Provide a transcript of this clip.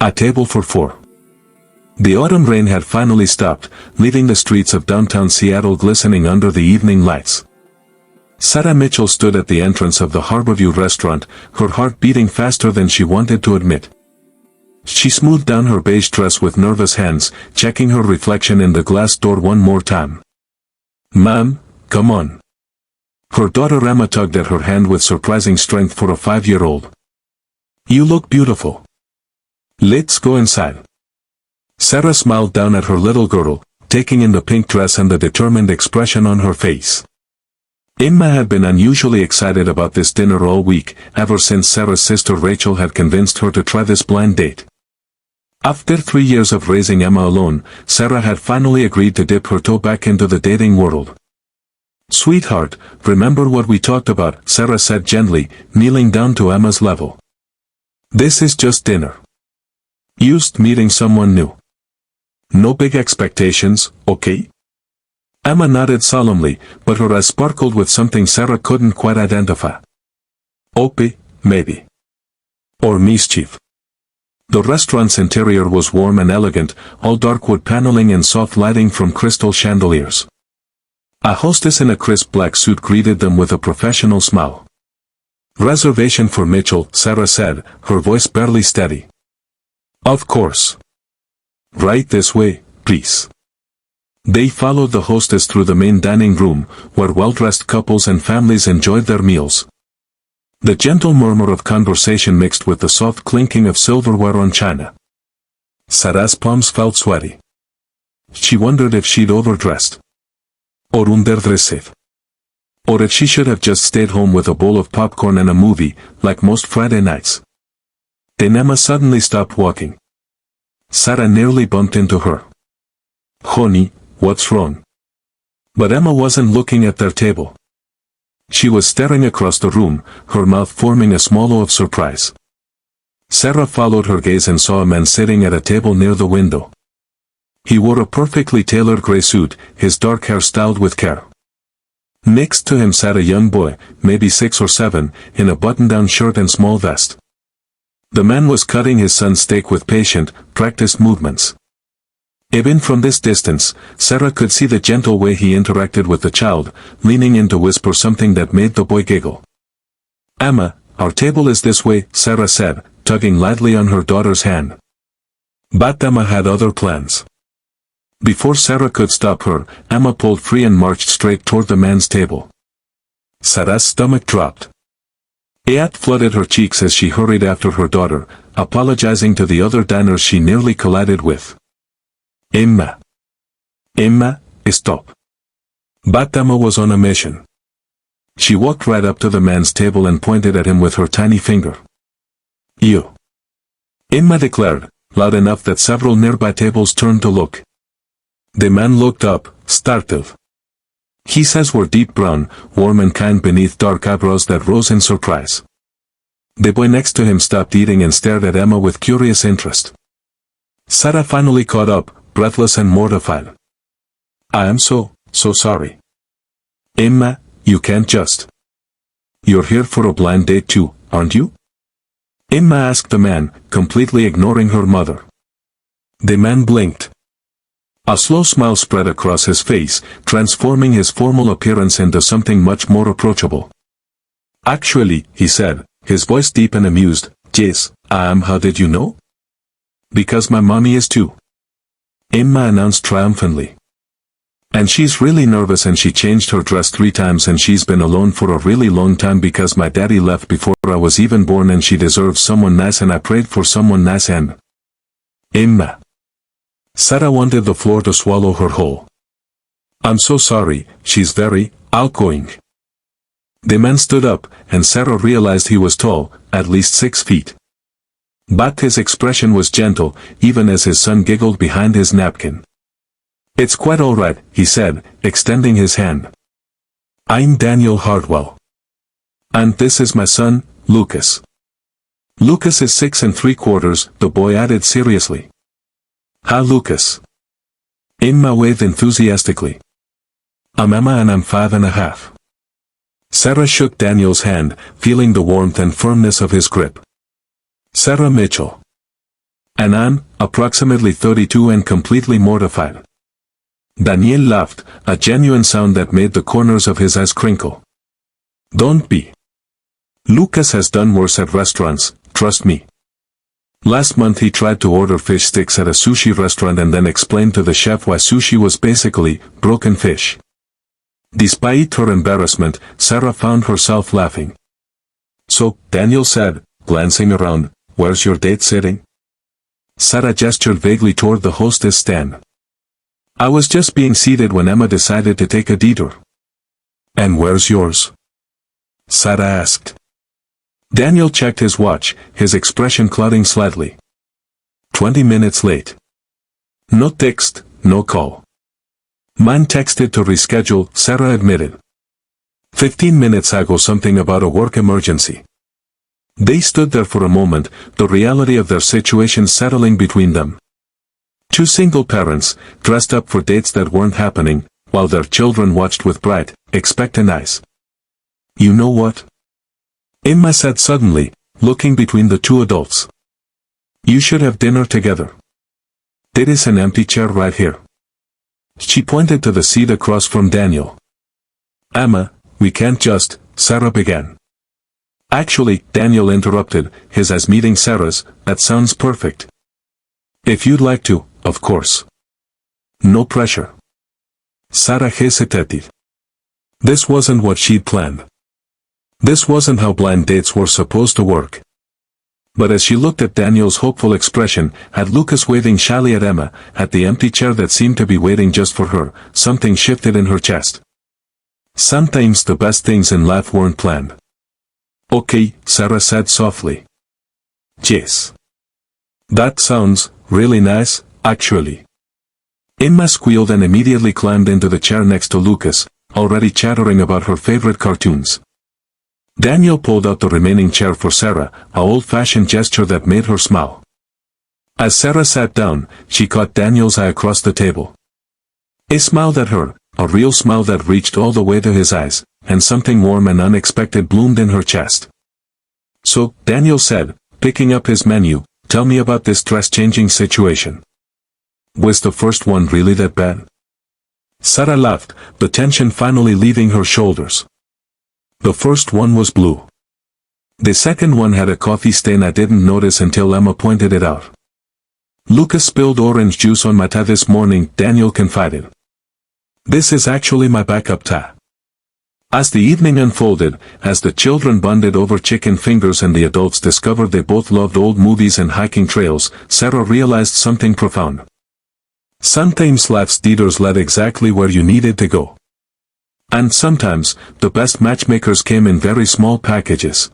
A table for four. The autumn rain had finally stopped, leaving the streets of downtown Seattle glistening under the evening lights. Sarah Mitchell stood at the entrance of the Harborview restaurant, her heart beating faster than she wanted to admit. She smoothed down her beige dress with nervous hands, checking her reflection in the glass door one more time. "Ma'am, come on." Her daughter Emma tugged at her hand with surprising strength for a 5-year-old. "You look beautiful. Let's go inside." Sarah smiled down at her little girl, taking in the pink dress and the determined expression on her face. Emma had been unusually excited about this dinner all week, ever since Sarah's sister Rachel had convinced her to try this blind date. After 3 years of raising Emma alone, Sarah had finally agreed to dip her toe back into the dating world. "Sweetheart, remember what we talked about," Sarah said gently, kneeling down to Emma's level. "This is just dinner. Just meeting someone new. No big expectations, okay?" Emma nodded solemnly, but her eyes sparkled with something Sarah couldn't quite identify. "Opie, maybe. Or mischief." The restaurant's interior was warm and elegant, all dark wood paneling and soft lighting from crystal chandeliers. A hostess in a crisp black suit greeted them with a professional smile. "Reservation for Mitchell," Sarah said, her voice barely steady. "Of course. Right this way, please." They followed the hostess through the main dining room, where well-dressed couples and families enjoyed their meals. The gentle murmur of conversation mixed with the soft clinking of silverware on china. Sarah's palms felt sweaty. She wondered if she'd overdressed. Or underdressed. Or if she should have just stayed home with a bowl of popcorn and a movie, like most Friday nights. Then Emma suddenly stopped walking. Sarah nearly bumped into her. "Honey, what's wrong?" But Emma wasn't looking at their table. She was staring across the room, her mouth forming a smile of surprise. Sarah followed her gaze and saw a man sitting at a table near the window. He wore a perfectly tailored gray suit, his dark hair styled with care. Next to him sat a young boy, maybe 6 or 7, in a button-down shirt and small vest. The man was cutting his son's steak with patient, practiced movements. Even from this distance, Sarah could see the gentle way he interacted with the child, leaning in to whisper something that made the boy giggle. "Emma, our table is this way," Sarah said, tugging lightly on her daughter's hand. But Emma had other plans. Before Sarah could stop her, Emma pulled free and marched straight toward the man's table. Sarah's stomach dropped. Aat flooded her cheeks as she hurried after her daughter, apologizing to the other diners she nearly collided with. "Emma. Emma, stop." But Emma was on a mission. She walked right up to the man's table and pointed at him with her tiny finger. "You." Emma declared, loud enough that several nearby tables turned to look. The man looked up, startled. His eyes were deep brown, warm and kind beneath dark eyebrows that rose in surprise. The boy next to him stopped eating and stared at Emma with curious interest. Sarah finally caught up, breathless and mortified. "I am so sorry. Emma, you can't just. You're here for a blind date too, aren't you?" Emma asked the man, completely ignoring her mother. The man blinked. A slow smile spread across his face, transforming his formal appearance into something much more approachable. "Actually," he said, his voice deep and amused, "yes, I am. How did you know?" "Because my mommy is too," Emma announced triumphantly. "And she's really nervous and she changed her dress 3 times and she's been alone for a really long time because my daddy left before I was even born and she deserves someone nice and I prayed for someone nice and..." Emma. Sarah wanted the floor to swallow her whole. "I'm so sorry, she's very outgoing." The man stood up, and Sarah realized he was tall, at least 6 feet. But his expression was gentle, even as his son giggled behind his napkin. "It's quite all right," he said, extending his hand. "I'm Daniel Hartwell. And this is my son, Lucas." "Lucas is 6 3/4, the boy added seriously. "Hi Lucas." Emma waved enthusiastically. "I'm Emma and I'm 5 1/2. Sarah shook Daniel's hand, feeling the warmth and firmness of his grip. "Sarah Mitchell." And I'm, approximately 32 and completely mortified. Daniel laughed, a genuine sound that made the corners of his eyes crinkle. Don't be. Lucas has done worse at restaurants, trust me. Last month he tried to order fish sticks at a sushi restaurant and then explained to the chef why sushi was basically broken fish. Despite her embarrassment, Sarah found herself laughing. So, Daniel said, glancing around, where's your date sitting? Sarah gestured vaguely toward the hostess stand. I was just being seated when Emma decided to take a detour. And where's yours? Sarah asked. Daniel checked his watch, his expression clouding slightly. 20 minutes late. No text, no call. Mine texted to reschedule, Sarah admitted. 15 minutes ago something about a work emergency. They stood there for a moment, the reality of their situation settling between them. Two single parents, dressed up for dates that weren't happening, while their children watched with bright, expectant eyes. You know what? Emma said suddenly, looking between the two adults. You should have dinner together. There is an empty chair right here. She pointed to the seat across from Daniel. Emma, we can't just, Sarah began. Actually, Daniel interrupted, his eyes meeting Sarah's, that sounds perfect. If you'd like to, of course. No pressure. Sarah hesitated. This wasn't what she'd planned. This wasn't how blind dates were supposed to work. But as she looked at Daniel's hopeful expression, at Lucas waving shyly at Emma, at the empty chair that seemed to be waiting just for her, something shifted in her chest. Sometimes the best things in life weren't planned. Okay, Sarah said softly. Yes. That sounds really nice, actually. Emma squealed and immediately climbed into the chair next to Lucas, already chattering about her favorite cartoons. Daniel pulled out the remaining chair for Sarah, a old-fashioned gesture that made her smile. As Sarah sat down, she caught Daniel's eye across the table. He smiled at her, a real smile that reached all the way to his eyes, and something warm and unexpected bloomed in her chest. So, Daniel said, picking up his menu, tell me about this dress-changing situation. Was the first one really that bad? Sarah laughed, the tension finally leaving her shoulders. The first one was blue. The second one had a coffee stain I didn't notice until Emma pointed it out. Lucas spilled orange juice on my tie this morning, Daniel confided. This is actually my backup tie. As the evening unfolded, as the children bonded over chicken fingers and the adults discovered they both loved old movies and hiking trails, Sarah realized something profound. Sometimes life's detours led exactly where you needed to go. And sometimes, the best matchmakers came in very small packages.